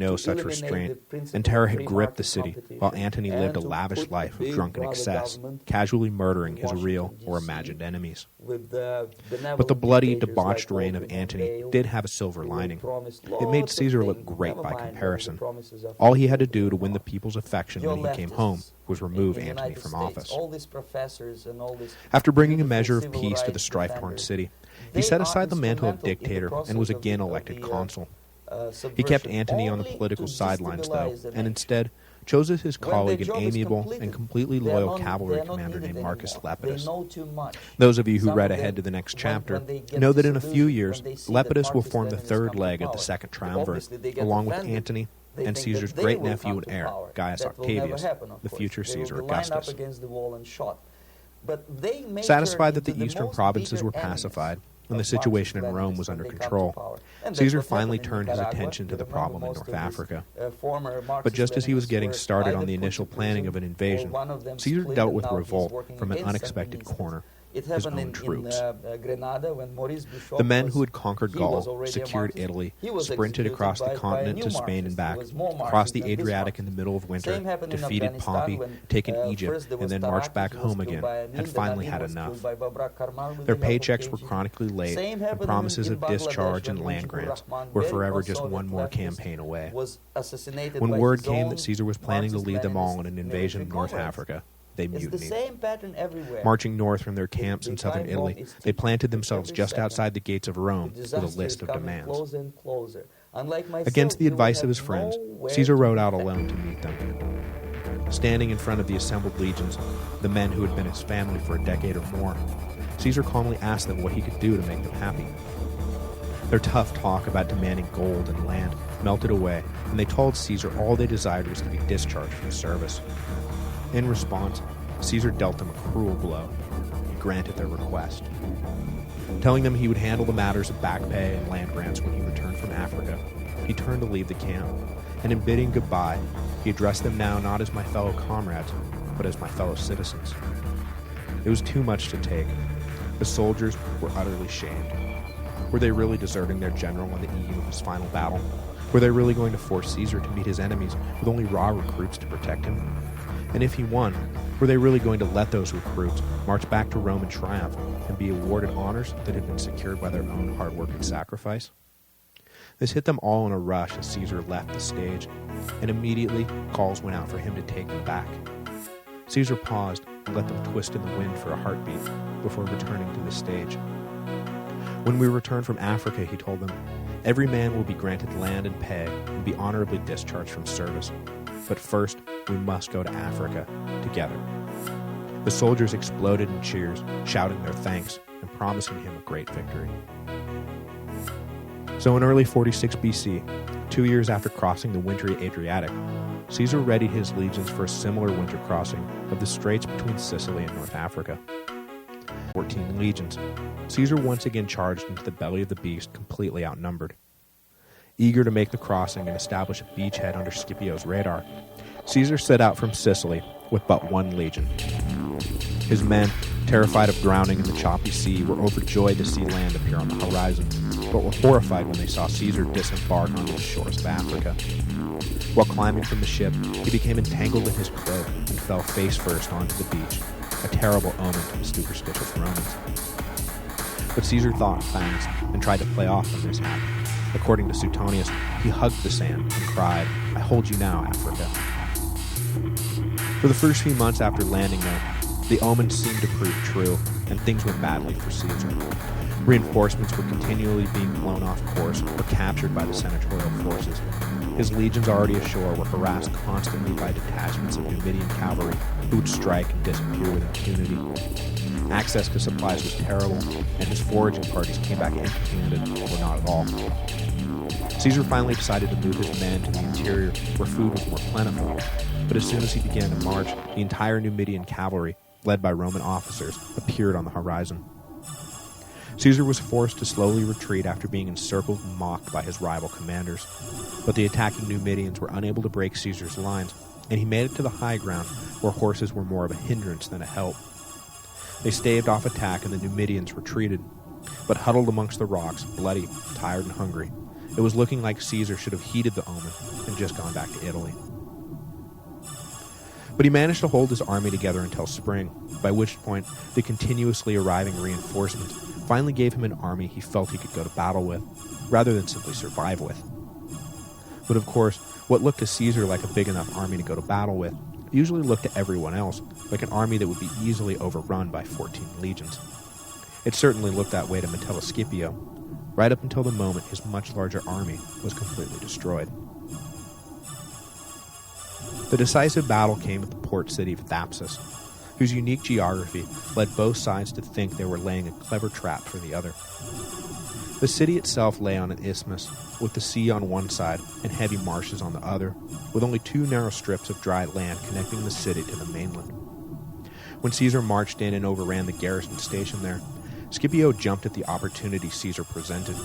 no such restraint, and terror had gripped the city, while Antony lived a lavish life of drunken excess, casually murdering his real or imagined enemies. But the bloody, debauched reign of Antony did have a silver lining. It made Caesar look great by comparison. All he had to do to win the people's affection when he came home was remove Antony from office. After bringing a measure of peace to the strife-torn city, he set aside the mantle of dictator and was again elected consul. He kept Antony on the political sidelines, though, and instead chose as his colleague an amiable and completely loyal cavalry commander named Marcus Lepidus. Those of you who read ahead to the next chapter know that in a few years, Lepidus will form the third leg of the second triumvirate, along with Antony and Caesar's great-nephew and heir, Gaius Octavius, the future Caesar Augustus. Satisfied that the eastern provinces were pacified, and the situation in Rome was under control, Caesar finally turned his attention to the problem in North Africa. But just as he was getting started on the initial planning of an invasion, Caesar dealt with revolt from an unexpected corner: his own troops. The men who had conquered Gaul, secured Italy, sprinted across the continent to Spain and back, crossed the Adriatic in the middle of winter, defeated Pompey, taken Egypt, and then marched back home again, had finally had enough. Their paychecks were chronically late, and promises of discharge and land grants were forever just one more campaign away. When word came that Caesar was planning to lead them all in an invasion of North Africa, they mutinied. Marching north from their camps in southern Italy, they planted themselves just outside the gates of Rome with a list of demands. Against the advice of his friends, Caesar rode out alone to meet them. Standing in front of the assembled legions, the men who had been his family for a decade or more, Caesar calmly asked them what he could do to make them happy. Their tough talk about demanding gold and land melted away, and they told Caesar all they desired was to be discharged from service. In response, Caesar dealt them a cruel blow. He granted their request. Telling them he would handle the matters of back pay and land grants when he returned from Africa, he turned to leave the camp, and in bidding goodbye, he addressed them now not as my fellow comrades, but as my fellow citizens. It was too much to take. The soldiers were utterly shamed. Were they really deserting their general on the eve of his final battle? Were they really going to force Caesar to meet his enemies with only raw recruits to protect him? And if he won, were they really going to let those recruits march back to Rome in triumph and be awarded honors that had been secured by their own hard work and sacrifice? This hit them all in a rush as Caesar left the stage, and immediately calls went out for him to take them back. Caesar paused and let them twist in the wind for a heartbeat before returning to the stage. When we return from Africa, he told them, every man will be granted land and pay and be honorably discharged from service. But first, we must go to Africa, together. The soldiers exploded in cheers, shouting their thanks and promising him a great victory. So in early 46 BC, 2 years after crossing the wintry Adriatic, Caesar readied his legions for a similar winter crossing of the straits between Sicily and North Africa. 14 legions, Caesar once again charged into the belly of the beast, completely outnumbered. Eager to make the crossing and establish a beachhead under Scipio's radar, Caesar set out from Sicily with but one legion. His men, terrified of drowning in the choppy sea, were overjoyed to see land appear on the horizon, but were horrified when they saw Caesar disembark on the shores of Africa. While climbing from the ship, he became entangled in his cloak and fell face first onto the beach, a terrible omen to the superstitious Romans. But Caesar thought fast and tried to play off the mishap. According to Suetonius, he hugged the sand and cried, "I hold you now, Africa." For the first few months after landing though, the omens seemed to prove true, and things went badly for Caesar. Reinforcements were continually being blown off course or captured by the senatorial forces. His legions already ashore were harassed constantly by detachments of Numidian cavalry who would strike and disappear with impunity. Access to supplies was terrible, and his foraging parties came back empty-handed, or not at all. Caesar finally decided to move his men to the interior where food was more plentiful, but as soon as he began to march, the entire Numidian cavalry, led by Roman officers, appeared on the horizon. Caesar was forced to slowly retreat after being encircled and mocked by his rival commanders, but the attacking Numidians were unable to break Caesar's lines, and he made it to the high ground where horses were more of a hindrance than a help. They staved off attack and the Numidians retreated, but huddled amongst the rocks, bloody, tired, and hungry, it was looking like Caesar should have heeded the omen and just gone back to Italy. But he managed to hold his army together until spring, by which point the continuously arriving reinforcements finally gave him an army he felt he could go to battle with, rather than simply survive with. But of course, what looked to Caesar like a big enough army to go to battle with usually looked to everyone else like an army that would be easily overrun by 14 legions. It certainly looked that way to Metellus Scipio, right up until the moment his much larger army was completely destroyed. The decisive battle came at the port city of Thapsus, whose unique geography led both sides to think they were laying a clever trap for the other. The city itself lay on an isthmus, with the sea on one side and heavy marshes on the other, with only 2 narrow strips of dry land connecting the city to the mainland. When Caesar marched in and overran the garrison station there, Scipio jumped at the opportunity Caesar presented.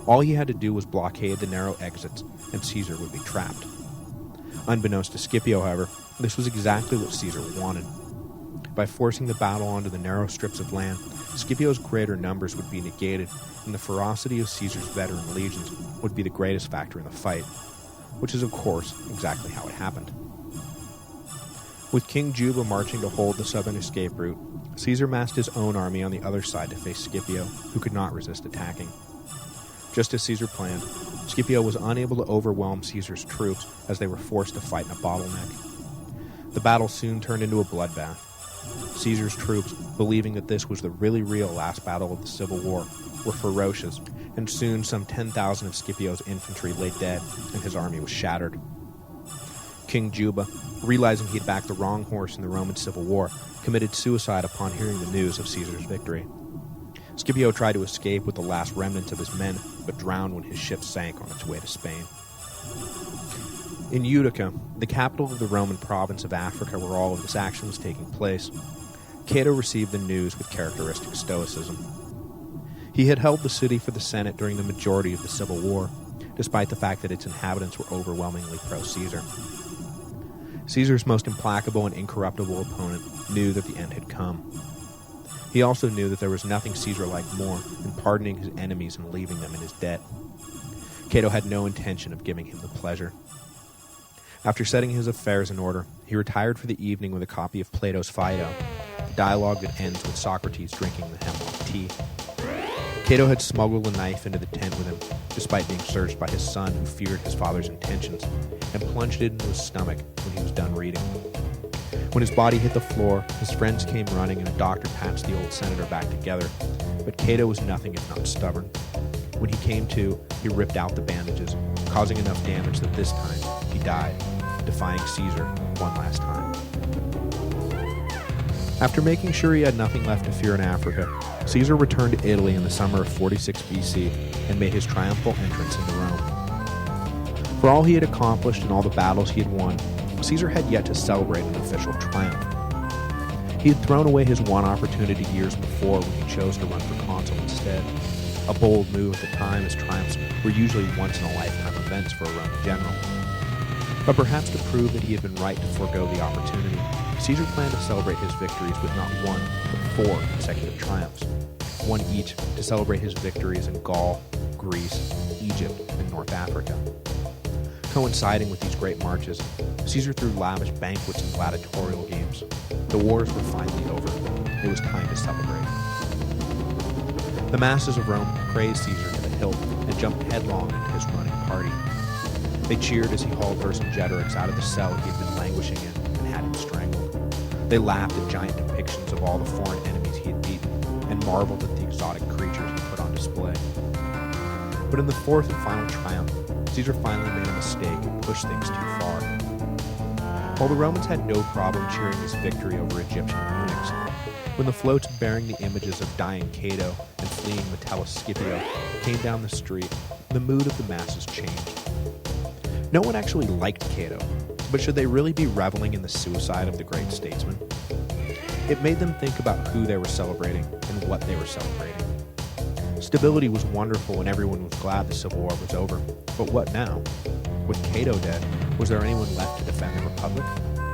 All he had to do was blockade the narrow exits, and Caesar would be trapped. Unbeknownst to Scipio, however, this was exactly what Caesar wanted. By forcing the battle onto the narrow strips of land, Scipio's greater numbers would be negated, and the ferocity of Caesar's veteran legions would be the greatest factor in the fight, which is, of course, exactly how it happened. With King Juba marching to hold the southern escape route, Caesar massed his own army on the other side to face Scipio, who could not resist attacking. Just as Caesar planned, Scipio was unable to overwhelm Caesar's troops as they were forced to fight in a bottleneck. The battle soon turned into a bloodbath. Caesar's troops, believing that this was the really real last battle of the Civil War, were ferocious, and soon some 10,000 of Scipio's infantry lay dead and his army was shattered. King Juba, realizing he'd backed the wrong horse in the Roman Civil War, committed suicide upon hearing the news of Caesar's victory. Scipio tried to escape with the last remnants of his men, but drowned when his ship sank on its way to Spain. In Utica, the capital of the Roman province of Africa where all of this action was taking place, Cato received the news with characteristic stoicism. He had held the city for the Senate during the majority of the Civil War, despite the fact that its inhabitants were overwhelmingly pro-Caesar. Caesar's most implacable and incorruptible opponent knew that the end had come. He also knew that there was nothing Caesar liked more than pardoning his enemies and leaving them in his debt. Cato had no intention of giving him the pleasure. After setting his affairs in order, he retired for the evening with a copy of Plato's Phaedo, a dialogue that ends with Socrates drinking the hemlock tea. Cato had smuggled a knife into the tent with him, despite being searched by his son who feared his father's intentions, and plunged it into his stomach when he was done reading. When his body hit the floor, his friends came running and a doctor patched the old senator back together, but Cato was nothing if not stubborn. When he came to, he ripped out the bandages, causing enough damage that this time he died, defying Caesar one last time. After making sure he had nothing left to fear in Africa, Caesar returned to Italy in the summer of 46 BC and made his triumphal entrance into Rome. For all he had accomplished and all the battles he had won, Caesar had yet to celebrate an official triumph. He had thrown away his one opportunity years before when he chose to run for consul instead, a bold move at the time as triumphs were usually once-in-a-lifetime events for a Roman general. But perhaps to prove that he had been right to forego the opportunity, Caesar planned to celebrate his victories with not one, but 4 consecutive triumphs, one each to celebrate his victories in Gaul, Greece, Egypt, and North Africa. Coinciding with these great marches, Caesar threw lavish banquets and gladiatorial games. The wars were finally over. It was time to celebrate. The masses of Rome praised Caesar to the hilt and jumped headlong into his running party. They cheered as he hauled Vercingetorix out of the cell he had been languishing in and had him strangled. They laughed at giant depictions of all the foreign enemies he had beaten and marveled at the exotic creatures he put on display. But in the 4th and final triumph, Caesar finally made a mistake and pushed things too far. While the Romans had no problem cheering his victory over Egyptian eunuchs, when the floats bearing the images of dying Cato and fleeing Metellus Scipio came down the street, the mood of the masses changed. No one actually liked Cato, but should they really be reveling in the suicide of the great statesman? It made them think about who they were celebrating and what they were celebrating. Stability was wonderful and everyone was glad the Civil War was over. But what now? With Cato dead, was there anyone left to defend the Republic?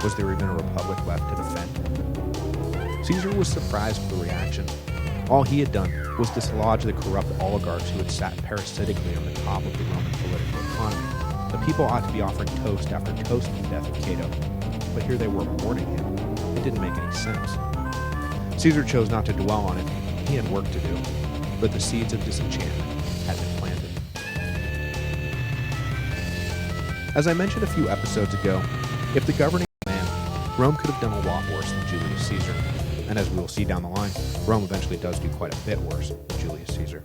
Was there even a Republic left to defend? Caesar was surprised with the reaction. All he had done was dislodge the corrupt oligarchs who had sat parasitically on the top of the Roman political economy. The people ought to be offering toast after toast to the death of Cato, but here they were mourning him. It didn't make any sense. Caesar chose not to dwell on it. He had work to do, but the seeds of disenchantment had been planted. As I mentioned a few episodes ago, if the governing man, Rome could have done a lot worse than Julius Caesar. And as we will see down the line, Rome eventually does do quite a bit worse than Julius Caesar.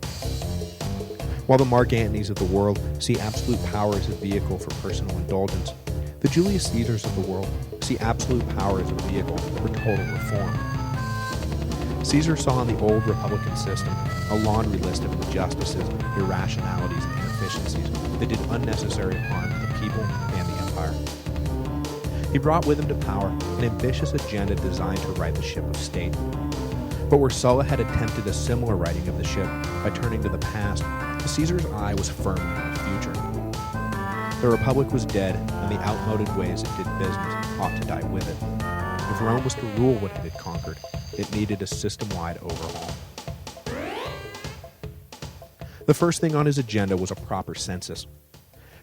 While the Mark Antonys of the world see absolute power as a vehicle for personal indulgence, the Julius Caesars of the world see absolute power as a vehicle for total reform. Caesar saw in the old Republican system a laundry list of injustices, irrationalities, and inefficiencies that did unnecessary harm to the people and the empire. He brought with him to power an ambitious agenda designed to right the ship of state. But where Sulla had attempted a similar righting of the ship by turning to the past, Caesar's eye was firmly on the future. The Republic was dead, and the outmoded ways it did business ought to die with it. If Rome was to rule what it had conquered, it needed a system-wide overhaul. The first thing on his agenda was a proper census.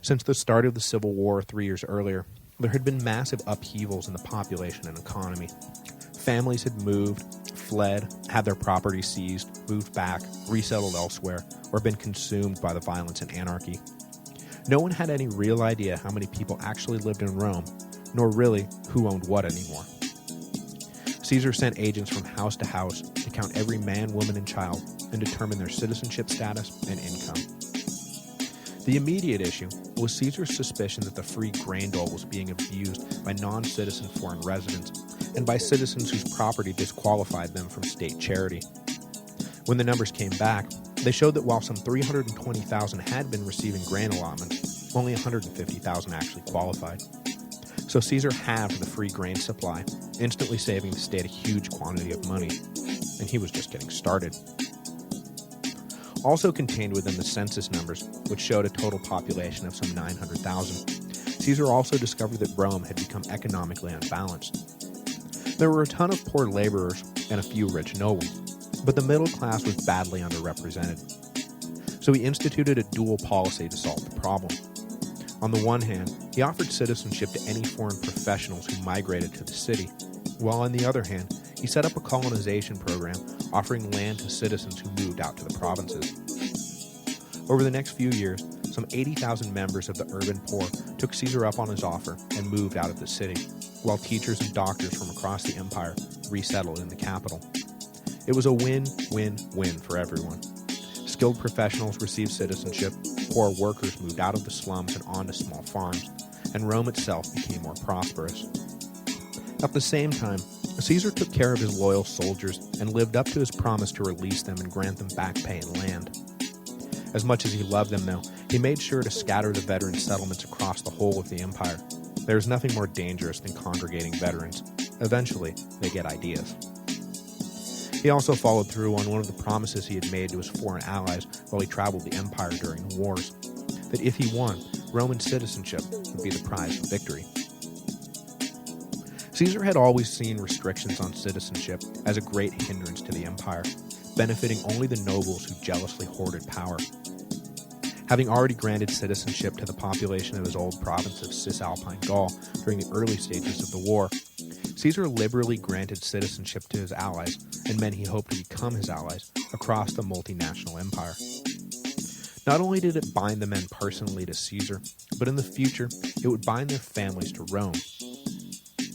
Since the start of the Civil War 3 years earlier, there had been massive upheavals in the population and economy. Families had moved, fled, had their property seized, moved back, resettled elsewhere, or been consumed by the violence and anarchy. No one had any real idea how many people actually lived in Rome, nor really who owned what anymore. Caesar sent agents from house to house to count every man, woman, and child and determine their citizenship status and income. The immediate issue was Caesar's suspicion that the free grain dole was being abused by non-citizen foreign residents and by citizens whose property disqualified them from state charity. When the numbers came back, they showed that while some 320,000 had been receiving grain allotments, only 150,000 actually qualified. So Caesar halved the free grain supply, instantly saving the state a huge quantity of money, and he was just getting started. Also contained within the census numbers, which showed a total population of some 900,000, Caesar also discovered that Rome had become economically unbalanced. There were a ton of poor laborers and a few rich nobles, but the middle class was badly underrepresented. So he instituted a dual policy to solve the problem. On the one hand, he offered citizenship to any foreign professionals who migrated to the city, while on the other hand, he set up a colonization program offering land to citizens who moved out to the provinces. Over the next few years, some 80,000 members of the urban poor took Caesar up on his offer and moved out of the city, while teachers and doctors from across the empire resettled in the capital. It was a win-win-win for everyone. Skilled professionals received citizenship, poor workers moved out of the slums and onto small farms, and Rome itself became more prosperous. At the same time, Caesar took care of his loyal soldiers and lived up to his promise to release them and grant them back pay and land. As much as he loved them, though, he made sure to scatter the veteran settlements across the whole of the empire. There is nothing more dangerous than congregating veterans. Eventually, they get ideas. He also followed through on one of the promises he had made to his foreign allies while he traveled the empire during the wars, that if he won, Roman citizenship would be the prize of victory. Caesar had always seen restrictions on citizenship as a great hindrance to the empire, benefiting only the nobles who jealously hoarded power. Having already granted citizenship to the population of his old province of Cisalpine Gaul during the early stages of the war, Caesar liberally granted citizenship to his allies and men he hoped to become his allies across the multinational empire. Not only did it bind the men personally to Caesar, but in the future, it would bind their families to Rome,